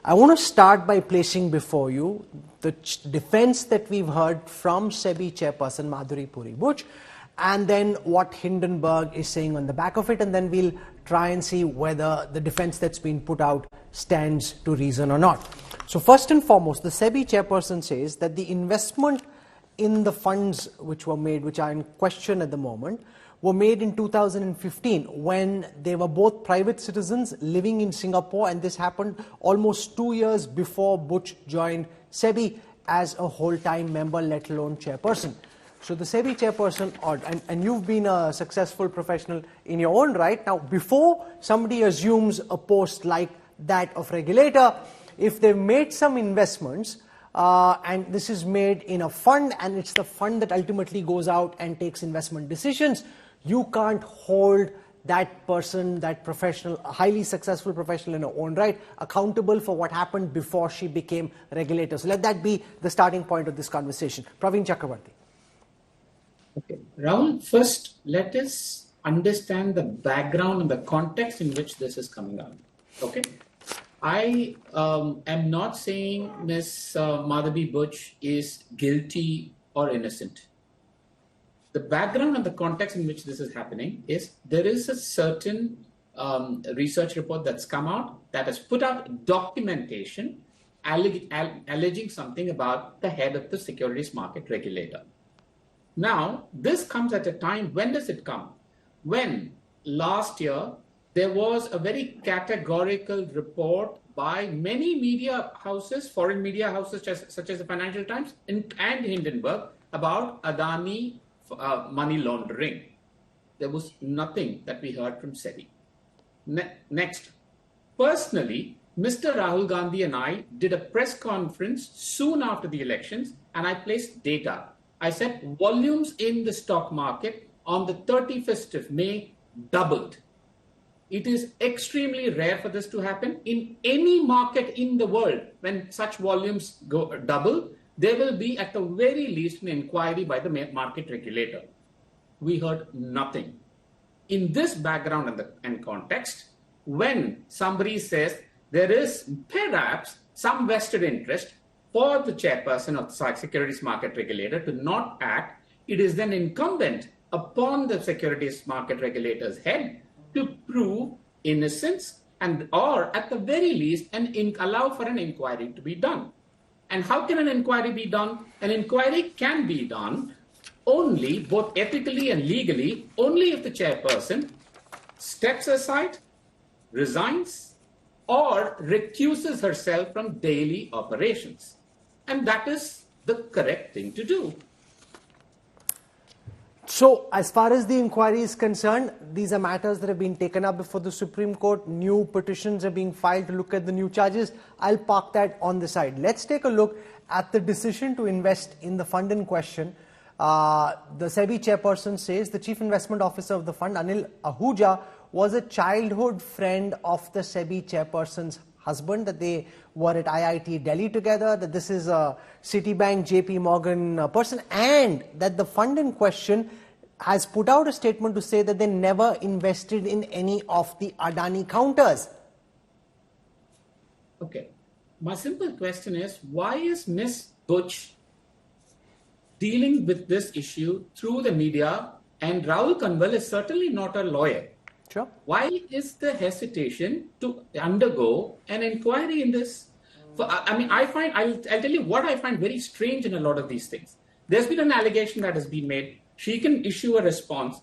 I want to start by placing before you the defense that we've heard from SEBI chairperson Madhuri Puri Buch, and then what Hindenburg is saying on the back of it, and then we'll try and see whether the defense that's been put out stands to reason or not. So first and foremost, the SEBI chairperson says that the investment in the funds which were made, which are in question at the moment, were made in 2015 when they were both private citizens living in Singapore, and this happened almost 2 years before Buch joined SEBI as a whole-time member, let alone chairperson. So the SEBI chairperson, and you've been a successful professional in your own right. Now, before somebody assumes a post like that of regulator, if they've made some investments, and this is made in a fund, and it's the fund that ultimately goes out and takes investment decisions, you can't hold that person, that professional, a highly successful professional in her own right, accountable for what happened before she became regulator. So let that be the starting point of this conversation. Praveen Chakravarty. Okay, Rahul, first let us understand the background and the context in which this is coming out. Okay, I am not saying Ms. Madhavi Buch is guilty or innocent. The background and the context in which this is happening is there is a certain research report that's come out that has put out documentation alleging something about the head of the securities market regulator. Now, this comes at a time, when does it come? When last year there was a very categorical report by many media houses, foreign media houses such as the Financial Times and Hindenburg about Adani money laundering. There was nothing that we heard from SEBI. Next, personally, Mr. Rahul Gandhi and I did a press conference soon after the elections, and I placed data. I said volumes in the stock market on the 31st of May doubled. It is extremely rare for this to happen. In any market in the world, when such volumes go double, there will be at the very least an inquiry by the market regulator. We heard nothing. In this background and context, when somebody says there is perhaps some vested interest for the chairperson of the securities market regulator to not act, it is then incumbent upon the securities market regulator's head to prove innocence and or at the very least allow for an inquiry to be done. And how can an inquiry be done? An inquiry can be done only, both ethically and legally, only if the chairperson steps aside, resigns, or recuses herself from daily operations. And that is the correct thing to do. So, as far as the inquiry is concerned, these are matters that have been taken up before the Supreme Court. New petitions are being filed to look at the new charges. I'll park that on the side. Let's take a look at the decision to invest in the fund in question. The SEBI chairperson says the chief investment officer of the fund, Anil Ahuja, was a childhood friend of the SEBI chairperson's husband, that they were at IIT Delhi together, that this is a Citibank, JP Morgan person, and that the fund in question has put out a statement to say that they never invested in any of the Adani counters. Okay. My simple question is, why is Ms. Buch dealing with this issue through the media, and Rahul Kanwal is certainly not a lawyer? Sure. Why is the hesitation to undergo an inquiry in this? I'll tell you what I find very strange in a lot of these things. There's been an allegation that has been made. She can issue a response.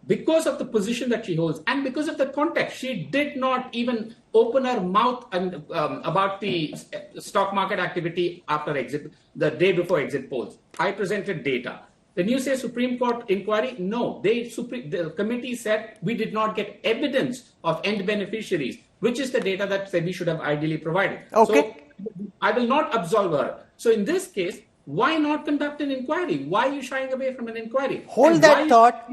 Because of the position that she holds and because of the context, she did not even open her mouth about the stock market activity after exit, the day before exit polls. I presented data. When you say Supreme Court inquiry, no, the committee said we did not get evidence of end beneficiaries, which is the data that SEBI should have ideally provided. Okay. So I will not absolve her. So in this case, why not conduct an inquiry? Why are you shying away from an inquiry? Hold that thought.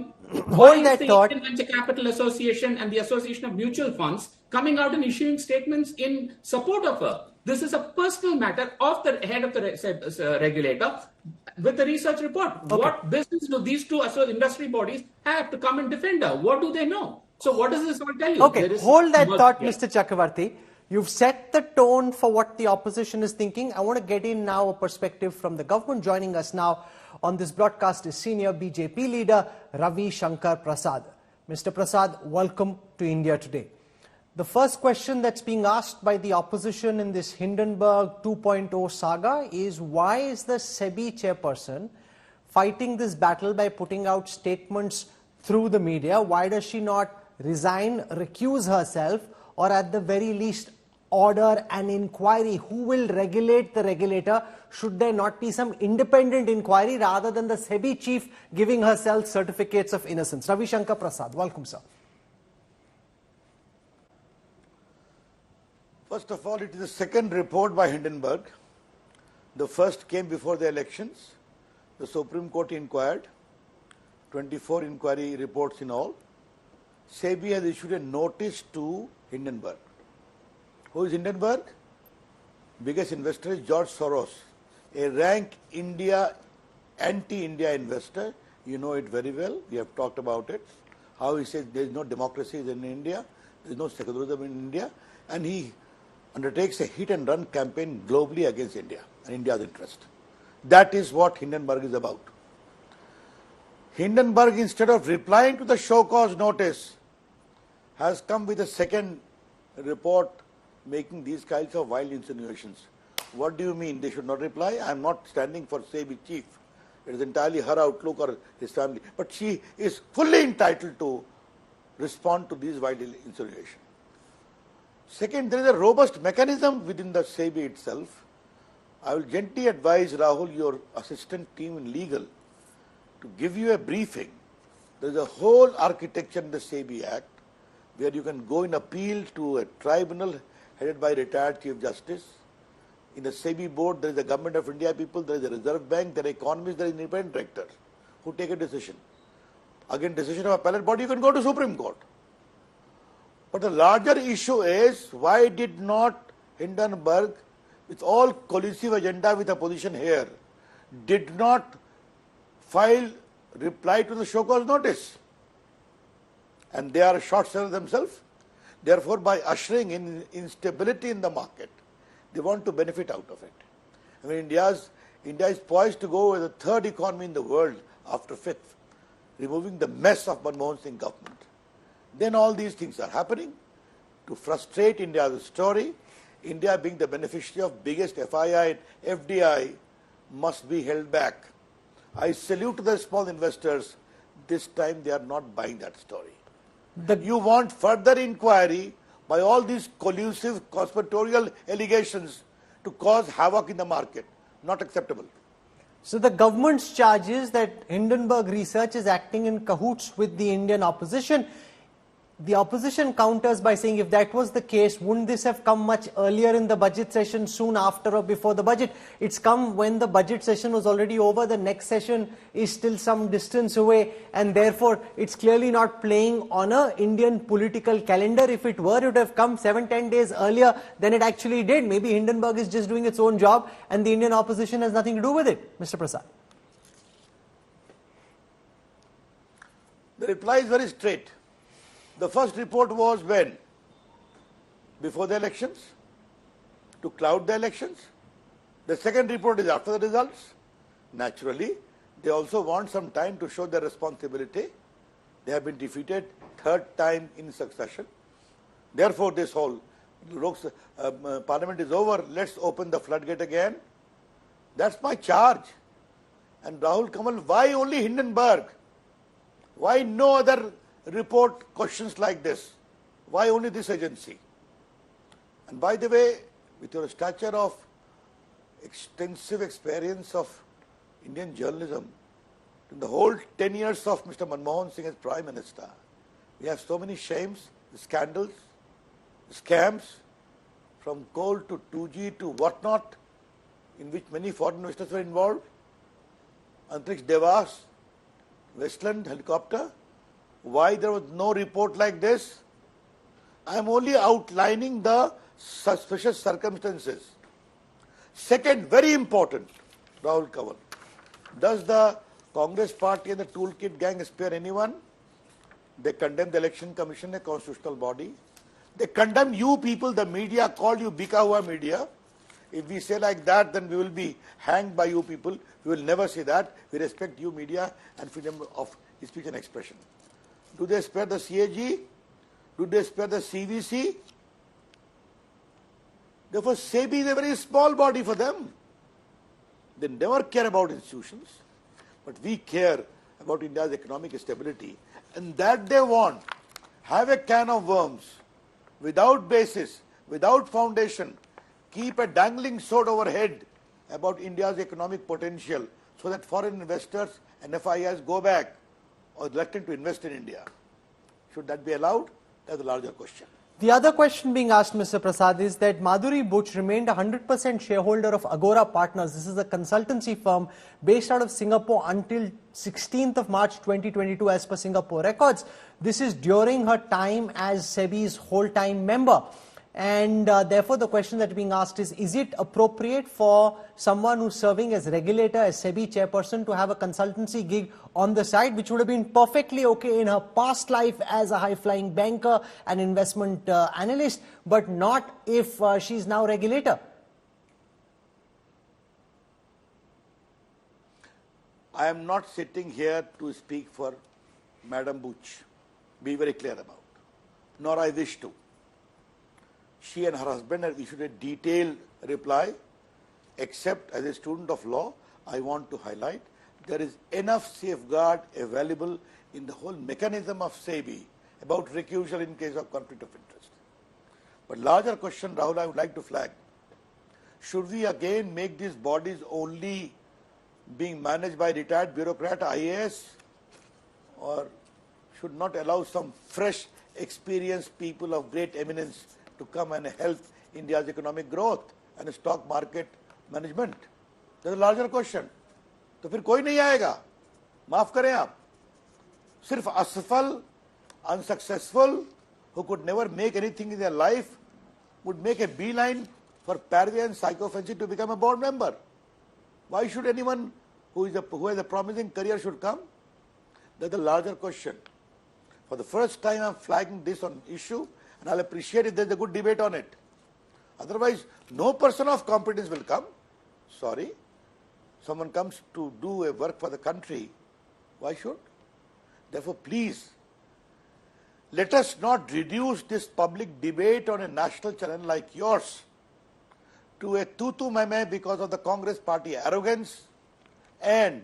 Hold that thought. The Indian Venture Capital Association and the Association of Mutual Funds coming out and issuing statements in support of her. This is a personal matter of the head of the regulator with the research report. Okay. What business do these two industry bodies have to come and defend her? What do they know? So what does this all tell you? Okay, hold that thought, Mr. Chakravarty. You've set the tone for what the opposition is thinking. I want to get in now a perspective from the government. Joining us now on this broadcast is senior BJP leader Ravi Shankar Prasad. Mr. Prasad, welcome to India Today. The first question that's being asked by the opposition in this Hindenburg 2.0 saga is, why is the SEBI chairperson fighting this battle by putting out statements through the media? Why does she not resign, recuse herself, or at the very least order an inquiry? Who will regulate the regulator? Should there not be some independent inquiry rather than the SEBI chief giving herself certificates of innocence? Ravi Shankar Prasad, welcome, sir. First of all, it is the second report by Hindenburg. The first came before the elections. The Supreme Court inquired, 24 inquiry reports in all. SEBI has issued a notice to Hindenburg. Who is Hindenburg? Biggest investor is George Soros, a rank India, anti-India investor. You know it very well. We have talked about it. How he says there is no democracy in India, there is no secularism in India, and he undertakes a hit-and-run campaign globally against India and India's interest. That is what Hindenburg is about. Hindenburg, instead of replying to the show cause notice, has come with a second report making these kinds of wild insinuations. What do you mean they should not reply? I am not standing for SEBI chief. It is entirely her outlook or his family. But she is fully entitled to respond to these wild insinuations. Second, there is a robust mechanism within the SEBI itself. I will gently advise Rahul, your assistant team in legal, to give you a briefing. There is a whole architecture in the SEBI Act where you can go in appeal to a tribunal headed by retired Chief Justice. In the SEBI board, there is the Government of India people, there is a Reserve Bank, there are economists, there is an independent director who take a decision. Again, decision of appellate body, you can go to Supreme Court. But the larger issue is, why did not Hindenburg, with all collusive agenda with opposition here, did not file reply to the show cause notice? And they are short sellers themselves. Therefore, by ushering in instability in the market, they want to benefit out of it. I mean, India is poised to go as the third economy in the world after fifth, removing the mess of Manmohan Singh government. Then all these things are happening to frustrate India's story. India, being the beneficiary of biggest FII and FDI, must be held back. I salute to the small investors. This time they are not buying that story. You want further inquiry by all these collusive conspiratorial allegations to cause havoc in the market. Not acceptable. So the government's charge is that Hindenburg Research is acting in cahoots with the Indian opposition. The opposition counters by saying, if that was the case, wouldn't this have come much earlier in the budget session, soon after or before the budget? It's come when the budget session was already over. The next session is still some distance away, and therefore it's clearly not playing on an Indian political calendar. If it were, it would have come 7-10 days earlier than it actually did. Maybe Hindenburg is just doing its own job and the Indian opposition has nothing to do with it. Mr. Prasad. The reply is very straight. The first report was when? Before the elections? To cloud the elections? The second report is after the results? Naturally, they also want some time to show their responsibility. They have been defeated third time in succession. Therefore, this whole Parliament is over. Let's open the floodgate again. That's my charge. And Rahul Kamal, why only Hindenburg? Why no other report questions like this? Why only this agency? And by the way, with your stature of extensive experience of Indian journalism, in the whole 10 years of Mr. Manmohan Singh as Prime Minister, we have so many shames, scandals, scams, from coal to 2G to whatnot, in which many foreign investors were involved. Antriksh Devas, Westland helicopter. Why there was no report like this? I am only outlining the suspicious circumstances. Second, very important, Rahul Kamal, does the Congress party and the toolkit gang spare anyone? They condemn the Election Commission, a constitutional body. They condemn you people, the media, called you Bika Hua media. If we say like that, then we will be hanged by you people. We will never say that. We respect you media and freedom of speech and expression. Do they spare the CAG? Do they spare the CVC? Therefore, SEBI is a very small body for them. They never care about institutions, but we care about India's economic stability, and that they want. Have a can of worms, without basis, without foundation, keep a dangling sword overhead about India's economic potential so that foreign investors and FIIs go back or reluctant to invest in India. Should that be allowed? That's a larger question. The other question being asked, Mr. Prasad, is that Madhuri Butch remained 100% shareholder of Agora Partners. This is a consultancy firm based out of Singapore until 16th of March 2022 as per Singapore records. This is during her time as SEBI's whole-time member. And therefore, the question that is being asked is it appropriate for someone who's serving as regulator, as SEBI chairperson, to have a consultancy gig on the side, which would have been perfectly okay in her past life as a high-flying banker and investment analyst, but not if she's now regulator? I am not sitting here to speak for Madam Butch. Be very clear about. Nor I wish to. She and her husband have issued a detailed reply, except as a student of law, I want to highlight there is enough safeguard available in the whole mechanism of SEBI about recusal in case of conflict of interest. But larger question, Rahul, I would like to flag. Should we again make these bodies only being managed by retired bureaucrat IAS, or should not allow some fresh, experienced people of great eminence to come and help India's economic growth and stock market management? That's a larger question. तो फिर कोई नहीं आएगा, माफ करें आप. सिर्फ असफल, unsuccessful, who could never make anything in their life, would make a beeline for parvy and psychophancy to become a board member. Why should anyone who has a promising career should come? That's a larger question. For the first time, I'm flagging this on issue, and I'll appreciate if there's a good debate on it. Otherwise, no person of competence will come. Sorry. Someone comes to do a work for the country. Why should? Therefore, please, let us not reduce this public debate on a national channel like yours to a tutu-meme because of the Congress party arrogance and,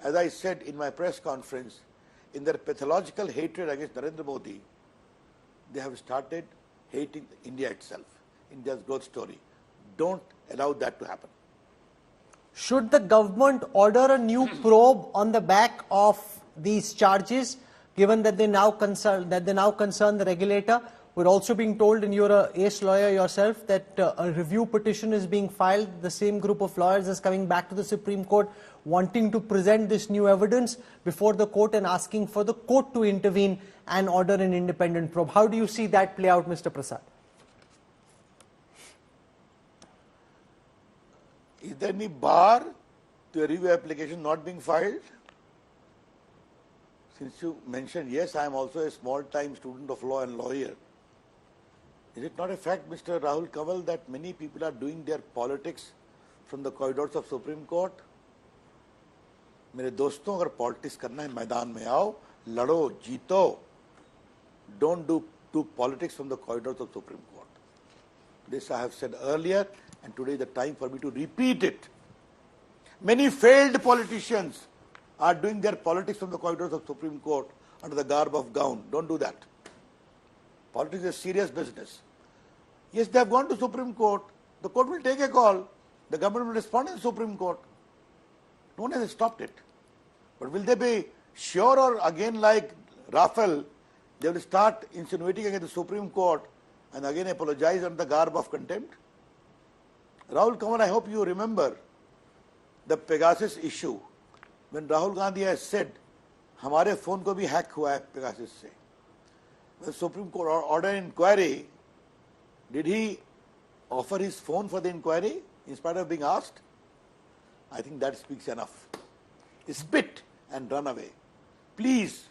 as I said in my press conference, in their pathological hatred against Narendra Modi, they have started hating India itself, India's growth story. Don't allow that to happen. Should the government order a new probe on the back of these charges, given that they now concern the regulator? We're also being told, and you're an ace lawyer yourself, that a review petition is being filed. The same group of lawyers is coming back to the Supreme Court wanting to present this new evidence before the court and asking for the court to intervene and order an independent probe. How do you see that play out, Mr. Prasad? Is there any bar to a review application not being filed? Since you mentioned, yes, I am also a small-time student of law and lawyer. Is it not a fact, Mr. Rahul Kanwal, that many people are doing their politics from the corridors of Supreme Court? मेरे दोस्तों, अगर politics करना है मैदान में आओ, लड़ो, जीतो. Don't do politics from the corridors of Supreme Court. This I have said earlier, and today is the time for me to repeat it. Many failed politicians are doing their politics from the corridors of Supreme Court under the garb of gown. Don't do that. Politics is a serious business. Yes, they have gone to Supreme Court. The court will take a call. The government will respond in the Supreme Court. No one has stopped it. But will they be sure, or again like Rafale, they will start insinuating against the Supreme Court and again apologize under the garb of contempt? Rahul Kanwal, I hope you remember the Pegasus issue, when Rahul Gandhi has said, हमारे phone को भी hack हुआ है Pegasus से. When Supreme Court ordered inquiry, did he offer his phone for the inquiry in spite of being asked? I think that speaks enough. Spit and run away. Please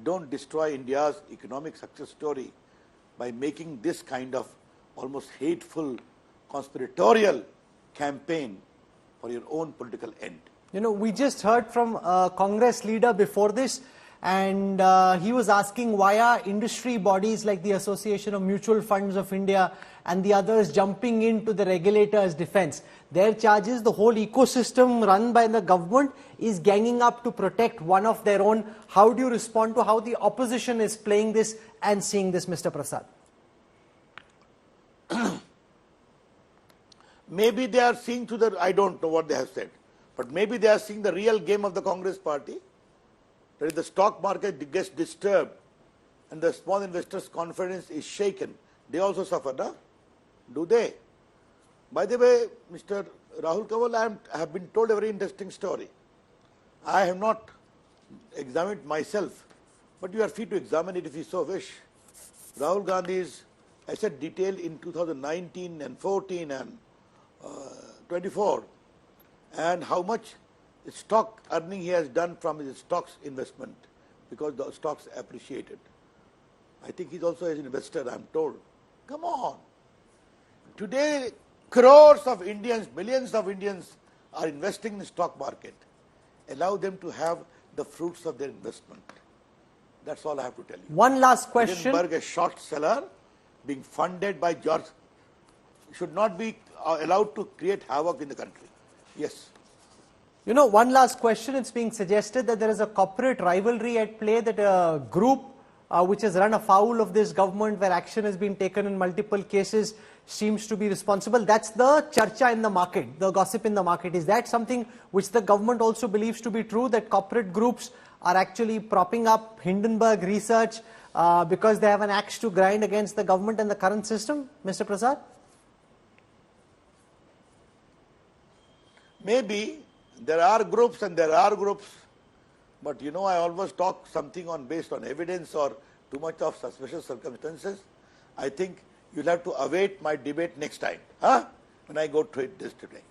don't destroy India's economic success story by making this kind of almost hateful, conspiratorial campaign for your own political end. You know, we just heard from a Congress leader before this, and he was asking why are industry bodies like the Association of Mutual Funds of India and the others jumping into the regulator's defense. Their charge is the whole ecosystem run by the government is ganging up to protect one of their own. How do you respond to how the opposition is playing this and seeing this, Mr. Prasad? Maybe they are seeing to the, I don't know what they have said, but maybe they are seeing the real game of the Congress party. That is, the stock market gets disturbed and the small investors' confidence is shaken. They also suffer, no? Do they? By the way, Mr. Rahul Kanwal, I have been told a very interesting story. I have not examined myself, but you are free to examine it if you so wish. Rahul Gandhi's asset detail in 2019 and 14 and 24, and how much stock earning he has done from his stocks investment because the stocks appreciated. I think he's also an investor, I'm told. Come on. Today, crores of Indians, millions of Indians are investing in the stock market. Allow them to have the fruits of their investment. That's all I have to tell you. One last question. Hindenburg, a short seller, being funded by George, should not be allowed to create havoc in the country. Yes. You know, one last question. It's being suggested that there is a corporate rivalry at play, that a group which has run afoul of this government, where action has been taken in multiple cases, seems to be responsible. That's the charcha in the market, the gossip in the market. Is that something which the government also believes to be true, that corporate groups are actually propping up Hindenburg Research because they have an axe to grind against the government and the current system, Mr. Prasad? Maybe there are groups and there are groups, but you know, I always talk something based on evidence or too much of suspicious circumstances. I think you'll have to await my debate next time, when I go through this today.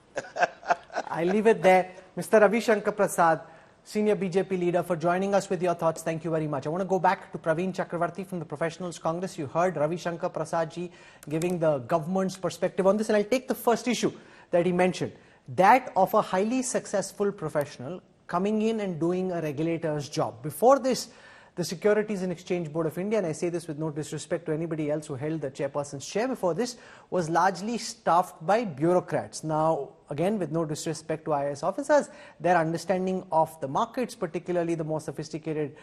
I leave it there. Mr. Ravi Shankar Prasad, Senior BJP leader, for joining us with your thoughts. Thank you very much. I want to go back to Praveen Chakravarty from the Professionals Congress. You heard Ravi Shankar Prasad ji giving the government's perspective on this, and I'll take the first issue that he mentioned, that of a highly successful professional coming in and doing a regulator's job. Before this, the Securities and Exchange Board of India, and I say this with no disrespect to anybody else who held the chairperson's chair before this, was largely staffed by bureaucrats. Now, again, with no disrespect to IAS officers, their understanding of the markets, particularly the more sophisticated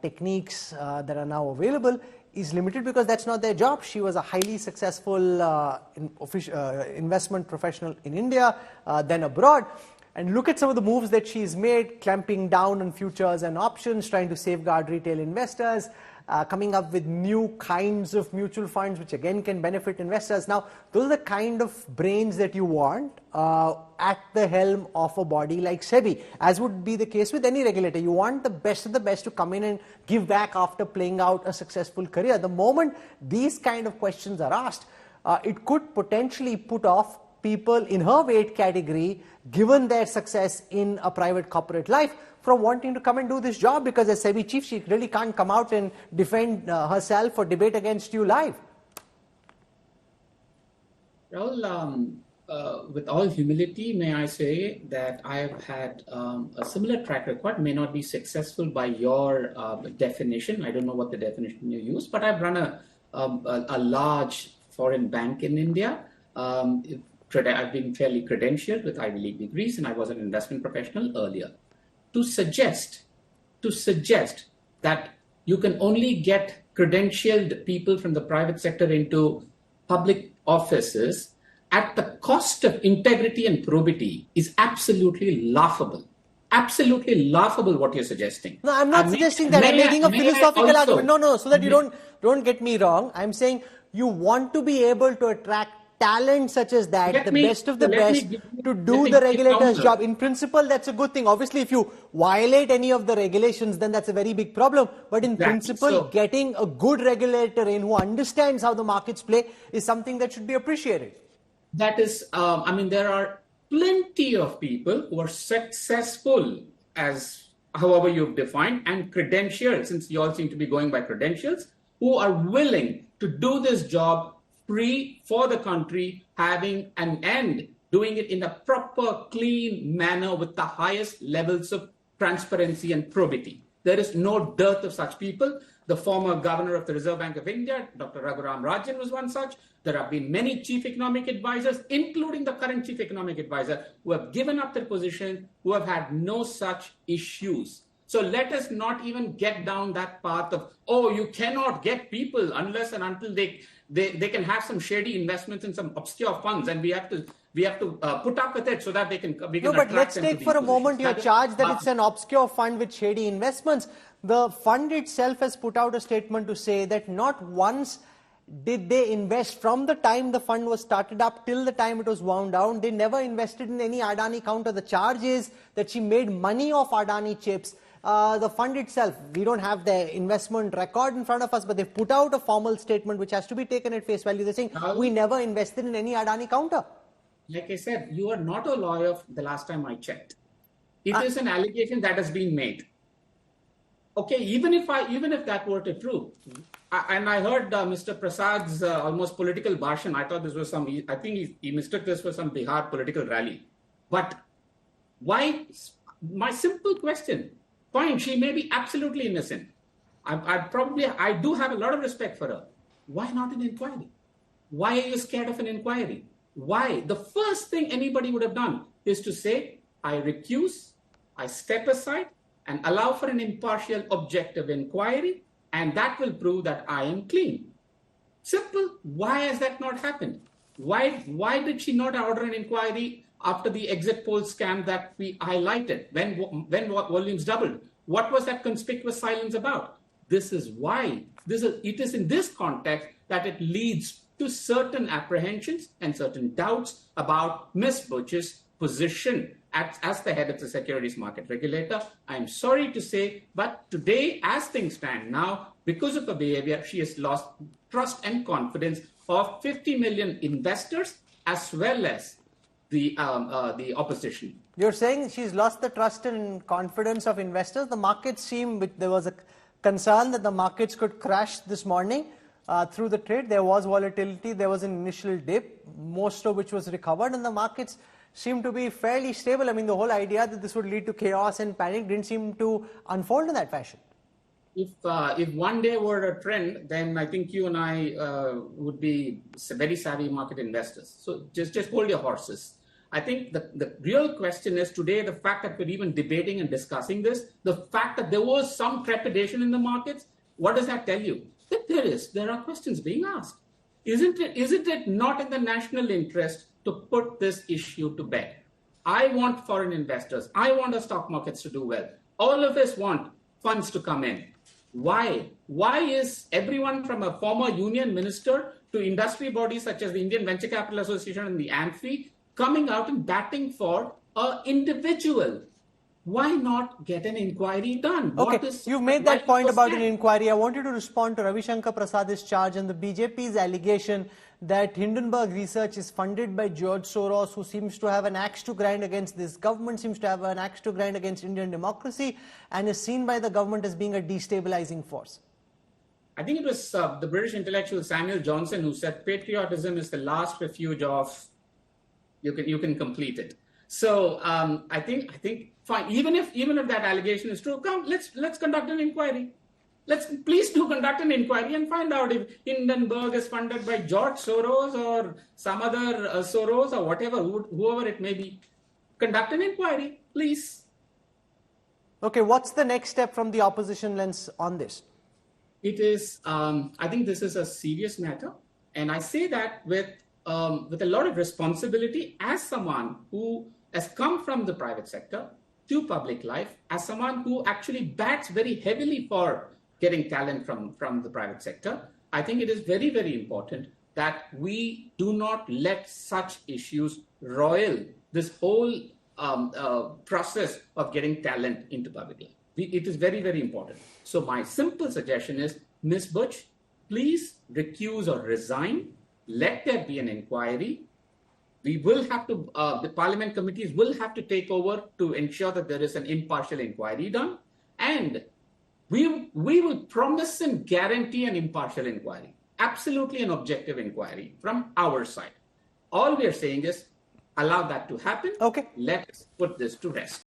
techniques that are now available, is limited because that's not their job. She was a highly successful investment professional in India, then abroad. And look at some of the moves that she's made, clamping down on futures and options, trying to safeguard retail investors, coming up with new kinds of mutual funds, which again can benefit investors. Now, those are the kind of brains that you want at the helm of a body like SEBI, as would be the case with any regulator. You want the best of the best to come in and give back after playing out a successful career. The moment these kind of questions are asked, it could potentially put off people in her weight category, given their success in a private corporate life, from wanting to come and do this job, because as SEBI chief, she really can't come out and defend herself or debate against you live. Rahul, with all humility, may I say that I have had a similar track record, may not be successful by your definition. I don't know what the definition you use, but I've run a large foreign bank in India. I've been fairly credentialed with Ivy League degrees, and I was an investment professional earlier. To suggest that you can only get credentialed people from the private sector into public offices at the cost of integrity and probity is absolutely laughable. Absolutely laughable what you're suggesting. No, I'm not suggesting that. I'm making a philosophical argument. No, so that you don't get me wrong. I'm saying you want to be able to attract talent such as that, the best of the best, to do the regulator's job. In principle, that's a good thing. Obviously, if you violate any of the regulations, then that's a very big problem. But in principle, getting a good regulator in who understands how the markets play is something that should be appreciated. That is, there are plenty of people who are successful, as however you've defined, and credentialed, since you all seem to be going by credentials, who are willing to do this job free for the country, having an end, doing it in a proper, clean manner with the highest levels of transparency and probity. There is no dearth of such people. The former governor of the Reserve Bank of India, Dr. Raghuram Rajan, was one such. There have been many chief economic advisors, including the current chief economic advisor, who have given up their position, who have had no such issues. So let us not even get down that path of, oh, you cannot get people unless and until they can have some shady investments in some obscure funds, and we have to put up with it so that we can No, but let's take for a moment your charge that it's an obscure fund with shady investments. The fund itself has put out a statement to say that not once did they invest from the time the fund was started up till the time it was wound down. They never invested in any Adani counter. The charge is that she made money off Adani chips. The fund itself, we don't have the investment record in front of us, but they've put out a formal statement which has to be taken at face value. They're saying, we never invested in any Adani counter. Like I said, you are not a lawyer the last time I checked. It is an allegation that has been made. Okay, even if that were to true, and I heard Mr. Prasad's almost political bhashan. I thought this was I think he mistook this for some Bihar political rally. But why? My simple question. Fine, she may be absolutely innocent. I do have a lot of respect for her. Why not an inquiry? Why are you scared of an inquiry? Why? The first thing anybody would have done is to say, I recuse, I step aside, and allow for an impartial, objective inquiry, and that will prove that I am clean. Simple. Why has that not happened? Why did she not order an inquiry after the exit poll scam that we highlighted when volumes doubled? What was that conspicuous silence about? This is why. It is in this context that it leads to certain apprehensions and certain doubts about Ms. Butch's position as the head of the securities market regulator. I'm sorry to say, but today, as things stand now, because of her behavior, she has lost trust and confidence of 50 million investors as well as the opposition. You're saying she's lost the trust and confidence of investors. The markets there was a concern that the markets could crash this morning through the trade. There was volatility. There was an initial dip, most of which was recovered, and the markets seemed to be fairly stable. I mean, the whole idea that this would lead to chaos and panic didn't seem to unfold in that fashion. If one day were a trend, then I think you and I would be very savvy market investors. So just hold your horses. I think the real question is today, the fact that we're even debating and discussing this, the fact that there was some trepidation in the markets, what does that tell you? That there are questions being asked. Isn't it not in the national interest to put this issue to bed? I want foreign investors. I want the stock markets to do well. All of us want funds to come in. Why? Why is everyone from a former union minister to industry bodies such as the Indian Venture Capital Association and the AMFI coming out and batting for an individual? Why not get an inquiry done? Okay, you've made that point about an inquiry. I want you to respond to Ravi Shankar Prasad's charge and the BJP's allegation that Hindenburg Research is funded by George Soros, who seems to have an axe to grind against this government, seems to have an axe to grind against Indian democracy, and is seen by the government as being a destabilizing force. I think it was the British intellectual Samuel Johnson who said patriotism is the last refuge of you can complete it. So I think fine. Even if that allegation is true, come let's conduct an inquiry. Please do conduct an inquiry and find out if Hindenburg is funded by George Soros or some other Soros or whatever, whoever it may be. Conduct an inquiry, please. Okay, what's the next step from the opposition lens on this? It is, I think this is a serious matter. And I say that with a lot of responsibility as someone who has come from the private sector to public life, as someone who actually bats very heavily for getting talent from the private sector. I think it is very, very important that we do not let such issues roil this whole process of getting talent into public life. It is very, very important. So my simple suggestion is, Ms. Butch, please recuse or resign. Let there be an inquiry. We will have to, the parliament committees will have to take over to ensure that there is an impartial inquiry done. And we will promise and guarantee an impartial inquiry. absolutely an objective inquiry from our side. All we are saying is allow that to happen. Okay. Let's put this to rest.